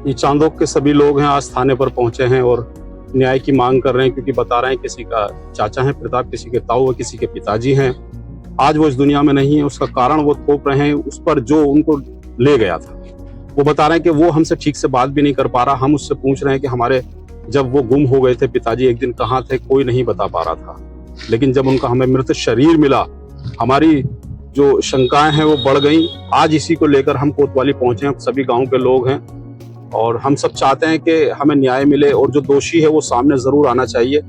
ये चांदोक के सभी लोग हैं, आज थाने पर पहुंचे हैं और न्याय की मांग कर रहे हैं, क्योंकि बता रहे हैं किसी का चाचा है प्रताप, किसी के ताऊ है, किसी के पिताजी हैं। आज वो इस दुनिया में नहीं है, उसका कारण वो थोप रहे हैं उस पर जो उनको ले गया था। वो बता रहे हैं कि वो हमसे ठीक से बात भी नहीं कर पा रहा। हम उससे पूछ रहे हैं कि हमारे जब वो गुम हो गए थे पिताजी, एक दिन कहाँ थे, कोई नहीं बता पा रहा था। लेकिन जब उनका हमें मृत शरीर मिला, हमारी जो शंकाएं हैं वो बढ़ गई। आज इसी को लेकर हम कोतवाली पहुंचे हैं, सभी गाँव के लोग हैं और हम सब चाहते हैं कि हमें न्याय मिले और जो दोषी है वो सामने जरूर आना चाहिए।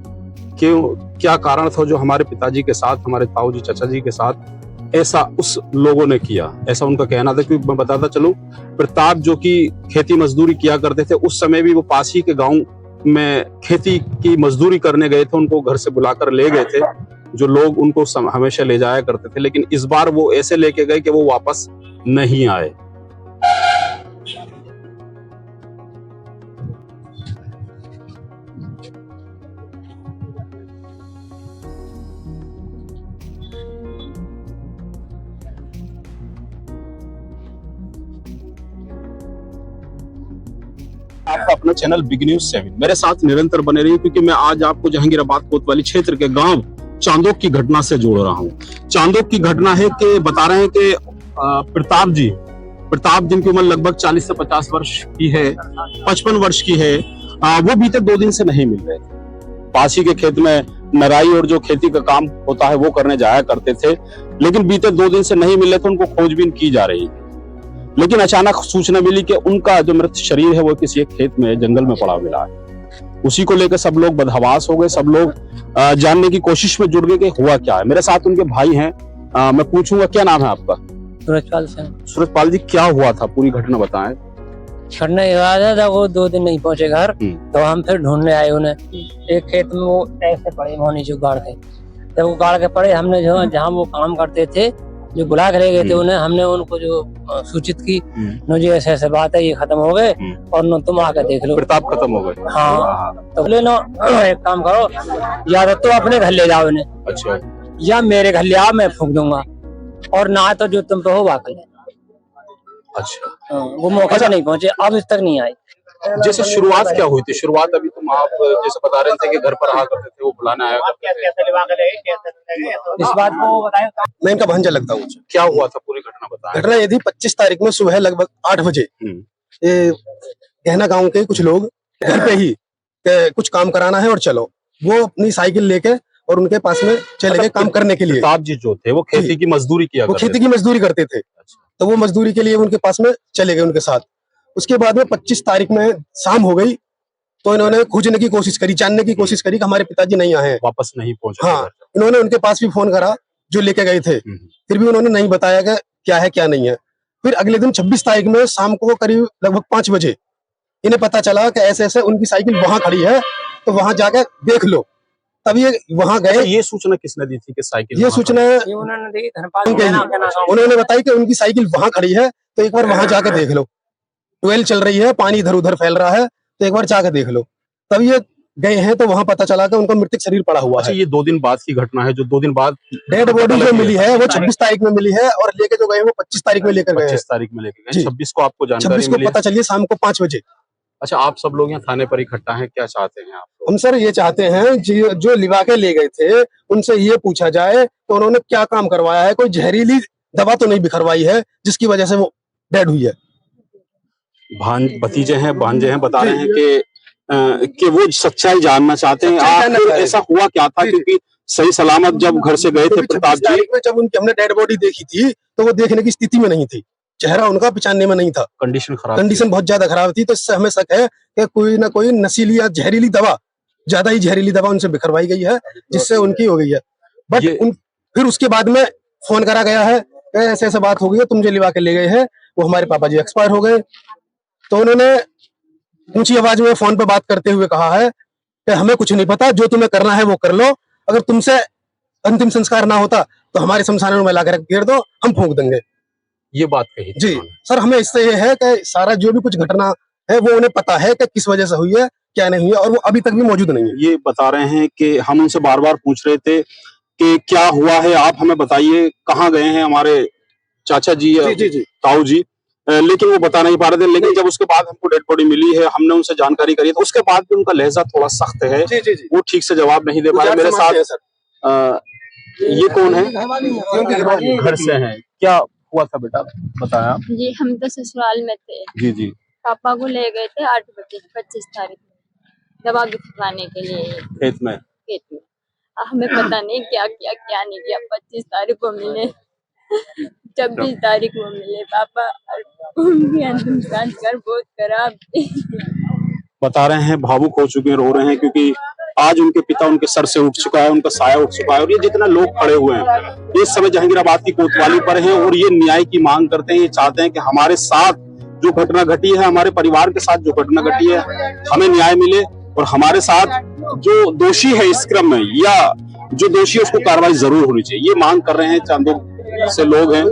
क्यों, क्या कारण था जो हमारे पिताजी के साथ, हमारे ताऊ जी चाचा जी के साथ ऐसा उस लोगों ने किया, ऐसा उनका कहना था। क्योंकि मैं बताता चलूं, प्रताप जो कि खेती मजदूरी किया करते थे, उस समय भी वो पास ही के गांव में खेती की मजदूरी करने गए थे। उनको घर से बुलाकर ले गए थे, जो लोग उनको हमेशा ले जाया करते थे। लेकिन इस बार वो ऐसे लेके गए कि वो वापस नहीं आए। आपका अपना चैनल बिग न्यूज 7 मेरे साथ निरंतर बने रहिए, क्योंकि मैं आज आपको जहांगीराबाद कोतवाली क्षेत्र के गांव चांदोक की घटना से जोड़ रहा हूं। चांदोक की घटना है कि बता रहे हैं कि प्रताप जिनकी उम्र लगभग 40 से 50 वर्ष की है, 55 वर्ष की है, वो बीते 2 दिन से नहीं मिल रहे थे। पासी के खेत में नराई और जो खेती का काम होता है वो करने जाया करते थे, लेकिन बीते 2 दिन से नहीं मिले थे। उनको खोजबीन की जा रही है, लेकिन अचानक सूचना मिली कि उनका जो मृत शरीर है वो किसी एक खेत में, जंगल में पड़ा मिला है। उसी को लेकर सब लोग बदहवास हो गए, सब लोग जानने की कोशिश में जुट गए कि हुआ क्या है। मेरे साथ उनके भाई हैं, मैं पूछूंगा क्या नाम है आपका? सूरजपाल सिंह। सूरजपाल जी, क्या हुआ था, पूरी घटना बताएं। घटना ये था, वो 2 दिन नहीं पहुंचे घर, तो हम फिर ढूंढने आए उन्हें। एक खेत में वो ऐसे पड़े, वो नीचे गाड़ के, जब वो गाड़ के पड़े, हमने जो जहाँ वो काम करते थे, जो बुला के ले गए थे उन्हें, हमने उनको जो सूचित की, नो जी ऐसे ऐसे बात है, ये खत्म हो गए और नो तुम आकर देख लो। प्रताप खत्म हो गए? हाँ। तो बोले नो एक काम करो, या तो अपने घर ले जाओ इन्हें, अच्छा, या मेरे घर ले आओ, मैं फूंक दूंगा, और ना तो जो तुम पे हो वाकई। अच्छा, वो मौके से नहीं पहुंचे, अब इस तक नहीं आई। जैसे शुरुआत क्या हुई थी? शुरुआत अभी तुम आप जैसे बता रहे थे कि घर पर रहा करते थे, वो बुलाने आया करते थे। इस बात को बताएं। मैं इनका भांजा लगता हूँ। क्या हुआ था, पूरी घटना बताएं। घटना ये थी 25 तारीख में सुबह लगभग 8 बजे ये गहना गांव के कुछ लोग घर पे ही कुछ काम कराना है और चलो, वो अपनी साइकिल लेके और उनके पास में चले गए काम करने के लिए। प्रताप जी जो थे वो खेती की मजदूरी किया, वो खेती की मजदूरी करते थे। तो वो मजदूरी के लिए उनके पास में चले गए उनके साथ। उसके बाद में 25 तारीख में शाम हो गई, तो इन्होंने खोजने की कोशिश करी, जानने की कोशिश करी कि हमारे पिताजी नहीं आए, वापस नहीं पहुंचे। हाँ, इन्होंने उनके पास भी फोन करा जो लेके गए थे, फिर भी उन्होंने नहीं बताया कि क्या है क्या नहीं है। फिर अगले दिन 26 तारीख में शाम को करीब लगभग 5 बजे इन्हें पता चला कि ऐसे ऐसे उनकी साइकिल वहां खड़ी है, तो वहां जाके देख लो। तब ये वहां गए। ये सूचना किसने दी थी कि साइकिल? ये सूचना उन्होंने बताई कि उनकी साइकिल वहां खड़ी है, तो एक बार वहां जाके देख लो, ट्वेल चल रही है, पानी इधर उधर फैल रहा है, तो एक बार जाके देख लो। तब ये गए हैं, तो वहां पता चला कि उनका मृतक शरीर पड़ा हुआ है। ये 2 दिन बाद की घटना है, जो 2 दिन बाद डेड बॉडी जो मिली है वो 26 तारीख में मिली है, और लेके जो गए वो 25 तारीख में लेकर गए। 25 तारीख में लेकर गए, 26 को आपको जानकारी 26 को पता चलिए शाम को 5 बजे। अच्छा, आप सब लोग यहाँ थाने पर इकट्ठा हैं, क्या चाहते हैं आप? हम सर ये चाहते हैं जो लिवा के ले गए थे उनसे ये पूछा जाए तो उन्होंने क्या काम करवाया है, कोई जहरीली दवा तो नहीं बिखरवाई है जिसकी वजह से वो डेड हुई है। भतीजे हैं, भांजे हैं, बता रहे हैं कि वो सच्चाई जानना चाहते हैं। आखिर ऐसा हुआ क्या था, क्योंकि सही सलामत जब घर से गए थे प्रताप जी, जब उनकी हमने डेड बॉडी देखी थी तो वो देखने की स्थिति में नहीं थी, चेहरा उनका पहचानने में नहीं था, कंडीशन बहुत ज्यादा खराब थी। तो इससे हमें शक है कि कोई ना कोई नशीली या जहरीली दवा, ज्यादा ही जहरीली दवा उनसे बिखरवाई गई है, जिससे उनकी हो गई है। बट फिर उसके बाद में फोन करा गया है, ऐसे ऐसे बात हो गई है, तुम जो लिवा के ले गए हैं वो हमारे पापा जी एक्सपायर हो गए। तो उन्होंने ऊंची आवाज में फोन पे बात करते हुए कहा है कि हमें कुछ नहीं पता, जो तुम्हें करना है वो कर लो, अगर तुमसे अंतिम संस्कार ना होता तो हमारे शमशान में लाकर गिर दो, हम फूंक देंगे। ये बात कही थी जी उन्होंने। सर, हमें इससे ये है कि सारा जो भी कुछ घटना है वो उन्हें पता है कि किस वजह से हुई है, क्या नहीं है, और वो अभी तक भी मौजूद नहीं है। ये बता रहे हैं कि हम उनसे बार बार पूछ रहे थे कि क्या हुआ है, आप हमें बताइए, कहाँ गए हैं हमारे चाचा जी, ताऊ जी, लेकिन वो बता नहीं पा रहे थे। लेकिन जब उसके बाद हमको डेड बॉडी मिली है, हमने उनसे जानकारी करी, तो उसके बाद भी उनका लहजा थोड़ा सख्त है, वो ठीक से जवाब नहीं दे पाए। मेरे साथ ये कौन है? घर से हैं। क्या हुआ था बेटा, बताया? जी हम तो ससुराल में थे। जी जी। पापा को ले गए थे 8 बजे 25 तारीख को दवा खिलवाने के लिए खेत में। हमें पता नहीं क्या किया क्या नहीं किया। 25 तारीख को मिले, 26 तारीख को मिले पापा, और उनकी अंतिम संस्कार बहुत खराब थी। बता रहे हैं, भावुक हो चुके हैं, रो रहे हैं, क्योंकि आज उनके पिता उनके सर से उठ चुका है, उनका साया उठ चुका है, और ये जितने लोग खड़े हुए हैं ये इस समय जहांगीराबाद की कोतवाली पर हैं और ये न्याय की मांग करते हैं। ये चाहते हैं कि हमारे साथ जो घटना घटी है, हमारे परिवार के साथ जो घटना घटी है, हमें न्याय मिले, और हमारे साथ जो दोषी है इस क्रम में, या जो दोषी है उसको कार्रवाई जरूर होनी चाहिए। ये मांग कर रहे हैं चांदोक से लोग हैं।